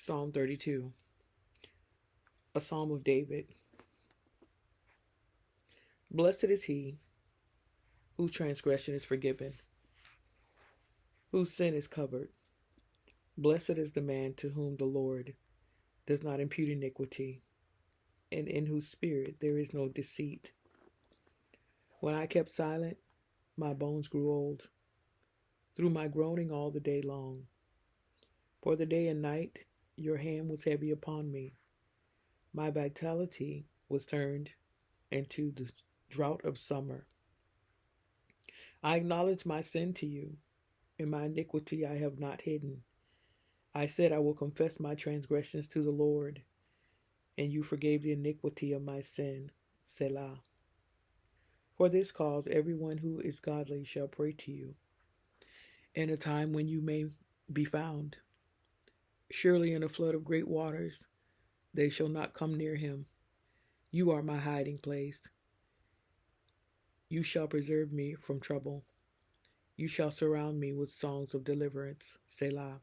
Psalm 32, a psalm of David. Blessed is he whose transgression is forgiven, whose sin is covered. Blessed is the man to whom the Lord does not impute iniquity, and in whose spirit there is no deceit. When I kept silent, my bones grew old, through my groaning all the day long. For the day and night your hand was heavy upon me. My vitality was turned into the drought of summer. I acknowledge my sin to you, and my iniquity I have not hidden. I said, I will confess my transgressions to the Lord, and you forgave the iniquity of my sin. Selah. For this cause, everyone who is godly shall pray to you, in a time when you may be found. Surely in a flood of great waters, they shall not come near him. You are my hiding place. You shall preserve me from trouble. You shall surround me with songs of deliverance. Selah.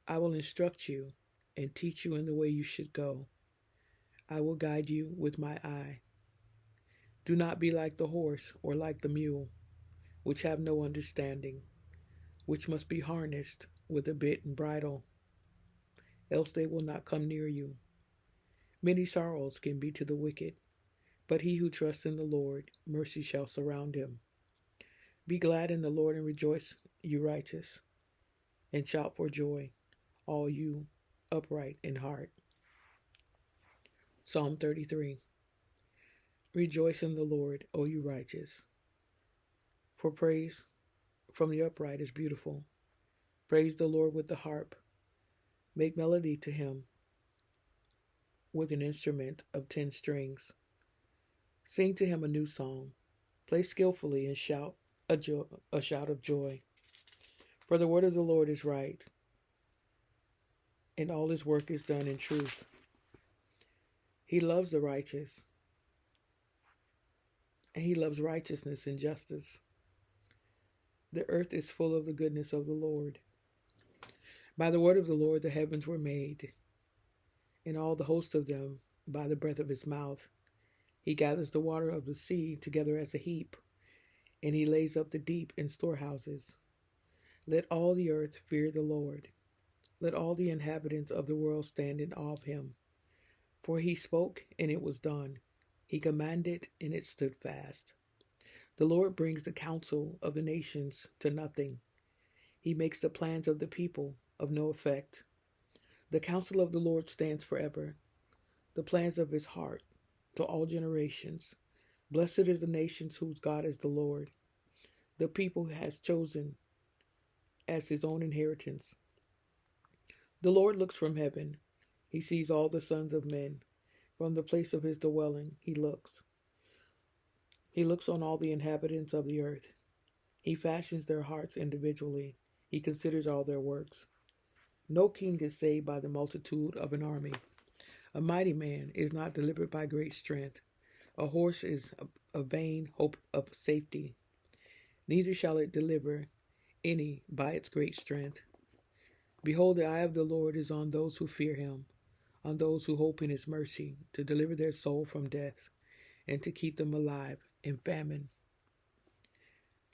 I will instruct you and teach you in the way you should go. I will guide you with my eye. Do not be like the horse or like the mule, which have no understanding, which must be harnessed with a bit and bridle, else they will not come near you. Many sorrows can be to the wicked, but he who trusts in the Lord, mercy shall surround him. Be glad in the Lord and rejoice, you righteous, and shout for joy, all you upright in heart. Psalm 33. Rejoice in the Lord, O you righteous, for praise from the upright is beautiful. Praise the Lord with the harp. Make melody to him with an instrument of 10 strings. Sing to him a new song. Play skillfully and shout a shout of joy. For the word of the Lord is right, and all his work is done in truth. He loves the righteous, and he loves righteousness and justice. The earth is full of the goodness of the Lord. By the word of the Lord the heavens were made, and all the host of them by the breath of his mouth. He gathers the water of the sea together as a heap, and he lays up the deep in storehouses. Let all the earth fear the Lord. Let all the inhabitants of the world stand in awe of him. For he spoke, and it was done. He commanded, and it stood fast. The Lord brings the counsel of the nations to nothing. He makes the plans of the people of no effect. The counsel of the Lord stands forever, the plans of his heart to all generations. Blessed is the nations whose God is the Lord, the people he has chosen as his own inheritance. The Lord looks from heaven. He sees all the sons of men. From the place of his dwelling he looks. He looks on all the inhabitants of the earth. He fashions their hearts individually. He considers all their works. No king is saved by the multitude of an army. A mighty man is not delivered by great strength. A horse is a vain hope of safety. Neither shall it deliver any by its great strength. Behold, the eye of the Lord is on those who fear him, on those who hope in his mercy, to deliver their soul from death, and to keep them alive in famine.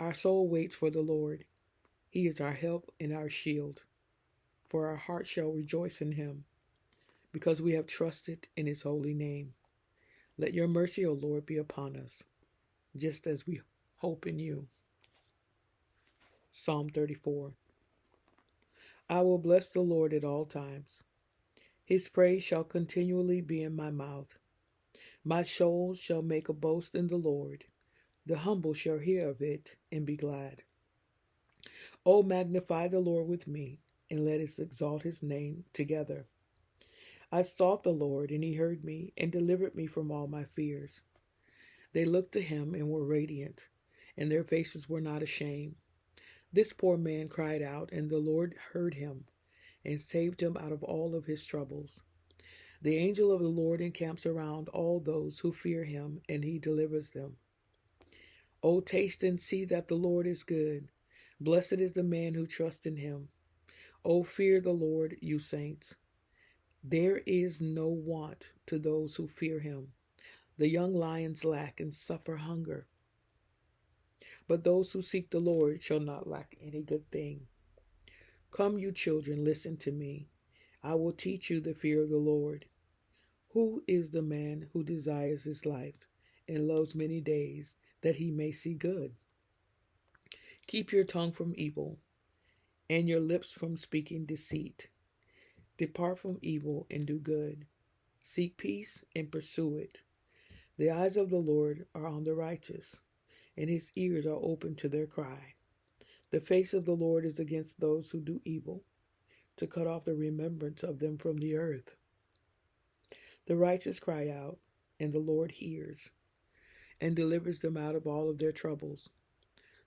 Our soul waits for the Lord. He is our help and our shield. For our heart shall rejoice in him, because we have trusted in his holy name. Let your mercy, O Lord, be upon us, just as we hope in you. Psalm 34. I will bless the Lord at all times. His praise shall continually be in my mouth. My soul shall make a boast in the Lord. The humble shall hear of it and be glad. O magnify the Lord with me, and let us exalt his name together. I sought the Lord, and he heard me, and delivered me from all my fears. They looked to him and were radiant, and their faces were not ashamed. This poor man cried out, and the Lord heard him, and saved him out of all of his troubles. The angel of the Lord encamps around all those who fear him, and he delivers them. O taste and see that the Lord is good. Blessed is the man who trusts in him. O fear the Lord, you saints. There is no want to those who fear him. The young lions lack and suffer hunger, but those who seek the Lord shall not lack any good thing. Come, you children, listen to me. I will teach you the fear of the Lord. Who is the man who desires his life and loves many days that he may see good? Keep your tongue from evil and your lips from speaking deceit. Depart from evil and do good. Seek peace and pursue it. The eyes of the Lord are on the righteous, and his ears are open to their cry. The face of the Lord is against those who do evil, to cut off the remembrance of them from the earth. The righteous cry out, and the Lord hears, and delivers them out of all of their troubles.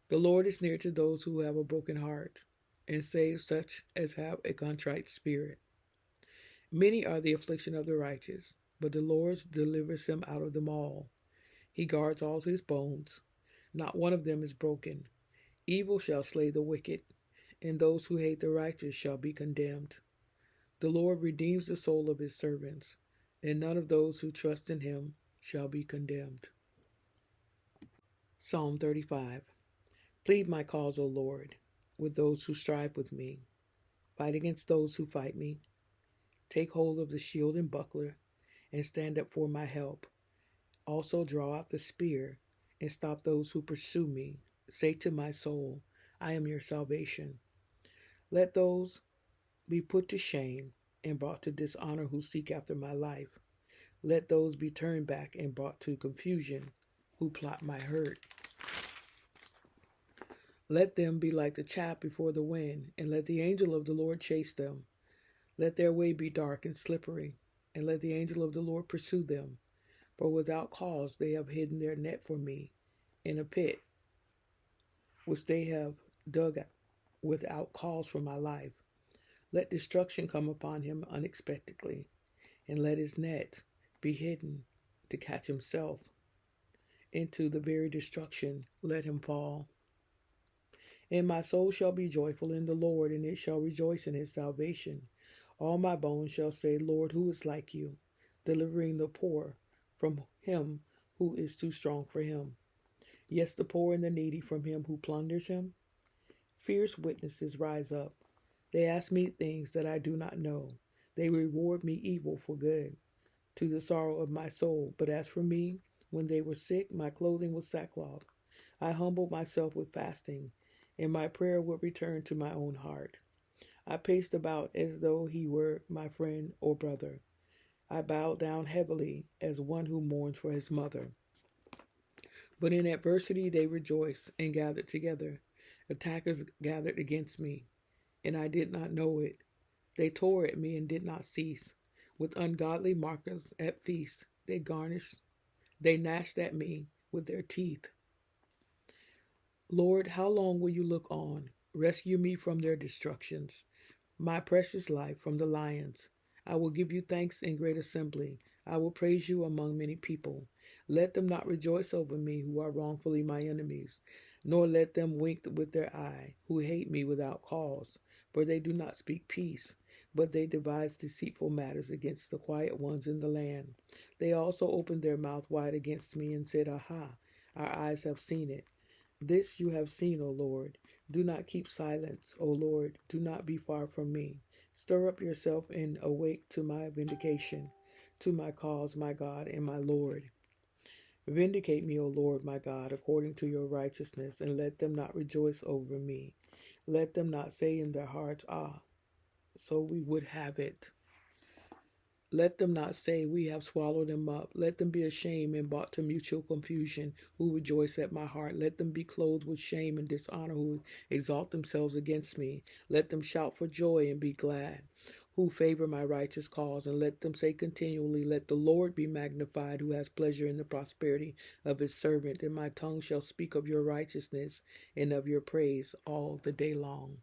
The Lord is near to those who have a broken heart, and saves such as have a contrite spirit. Many are the affliction of the righteous, but the Lord delivers him out of them all. He guards all his bones. Not one of them is broken. Evil shall slay the wicked, and those who hate the righteous shall be condemned. The Lord redeems the soul of his servants, and none of those who trust in him shall be condemned. Psalm 35. Plead my cause, O Lord, with those who strive with me. Fight against those who fight me. Take hold of the shield and buckler, and stand up for my help. Also draw out the spear, and stop those who pursue me. Say to my soul, I am your salvation. Let those be put to shame and brought to dishonor who seek after my life. Let those be turned back and brought to confusion who plot my hurt. Let them be like the chaff before the wind, and let the angel of the Lord chase them. Let their way be dark and slippery, and let the angel of the Lord pursue them. For without cause they have hidden their net for me in a pit, which they have dug without cause for my life. Let destruction come upon him unexpectedly, and let his net be hidden to catch himself. Into the very destruction let him fall. And my soul shall be joyful in the Lord, and it shall rejoice in his salvation. All my bones shall say, Lord, who is like you, delivering the poor from him who is too strong for him? Yes, the poor and the needy from him who plunders him. Fierce witnesses rise up. They ask me things that I do not know. They reward me evil for good, to the sorrow of my soul. But as for me, when they were sick, my clothing was sackcloth. I humbled myself with fasting, and my prayer would return to my own heart. I paced about as though he were my friend or brother. I bowed down heavily as one who mourns for his mother. But in adversity they rejoiced and gathered together. Attackers gathered against me, and I did not know it. They tore at me and did not cease. With ungodly mockers at feasts, they gnashed at me with their teeth. Lord, how long will you look on? Rescue me from their destructions, my precious life from the lions. I will give you thanks in great assembly. I will praise you among many people. Let them not rejoice over me who are wrongfully my enemies, nor let them wink with their eye who hate me without cause. For they do not speak peace, but they devise deceitful matters against the quiet ones in the land. They also opened their mouth wide against me and said, Aha, our eyes have seen it. This you have seen, O Lord. Do not keep silence, O Lord. Do not be far from me. Stir up yourself and awake to my vindication, to my cause, my God and my Lord. Vindicate me, O Lord, my God, according to your righteousness, and let them not rejoice over me. Let them not say in their hearts, Ah, so we would have it. Let them not say, We have swallowed him up. Let them be ashamed and brought to mutual confusion, who rejoice at my heart. Let them be clothed with shame and dishonor, who exalt themselves against me. Let them shout for joy and be glad, who favor my righteous cause. And let them say continually, Let the Lord be magnified, who has pleasure in the prosperity of his servant. And my tongue shall speak of your righteousness and of your praise all the day long.